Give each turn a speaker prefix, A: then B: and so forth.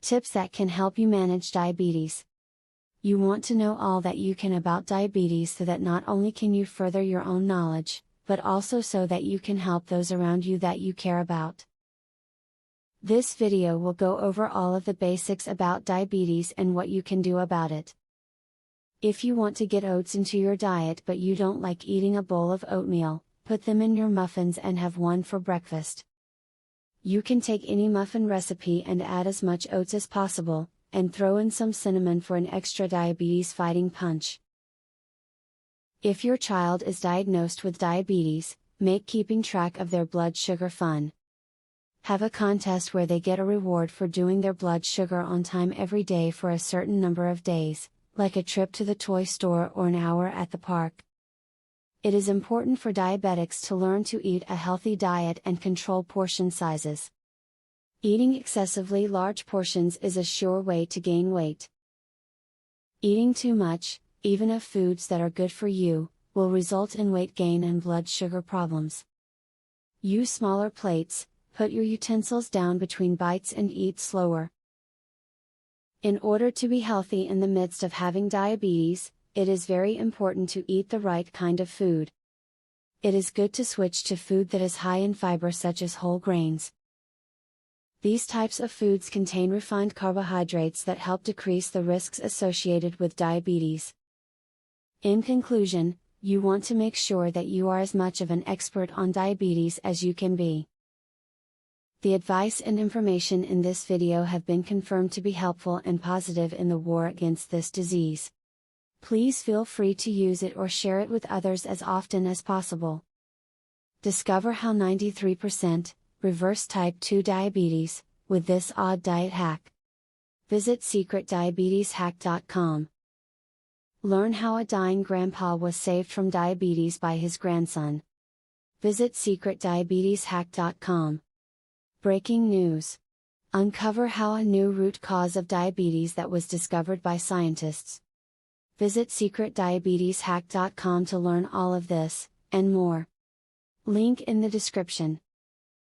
A: Tips that can help you manage diabetes. You want to know all that you can about diabetes so that not only can you further your own knowledge, but also so that you can help those around you that you care about. This video will go over all of the basics about diabetes and what you can do about it. If you want to get oats into your diet but you don't like eating a bowl of oatmeal, put them in your muffins and have one for breakfast. You can take any muffin recipe and add as much oats as possible, and throw in some cinnamon for an extra diabetes fighting punch. If your child is diagnosed with diabetes, make keeping track of their blood sugar fun. Have a contest where they get a reward for doing their blood sugar on time every day for a certain number of days, like a trip to the toy store or an hour at the park. It is important for diabetics to learn to eat a healthy diet and control portion sizes. Eating excessively large portions is a sure way to gain weight. Eating too much, even of foods that are good for you, will result in weight gain and blood sugar problems. Use smaller plates, put your utensils down between bites and eat slower. In order to be healthy in the midst of having diabetes, it is very important to eat the right kind of food. It is good to switch to food that is high in fiber such as whole grains. These types of foods contain refined carbohydrates that help decrease the risks associated with diabetes. In conclusion, you want to make sure that you are as much of an expert on diabetes as you can be. The advice and information in this video have been confirmed to be helpful and positive in the war against this disease. Please feel free to use it or share it with others as often as possible. Discover how 93% reverse type 2 diabetes with this odd diet hack. Visit secretdiabeteshack.com. Learn how a dying grandpa was saved from diabetes by his grandson. Visit secretdiabeteshack.com. Breaking news. Uncover how a new root cause of diabetes that was discovered by scientists. Visit secretdiabeteshack.com to learn all of this, and more. Link in the description.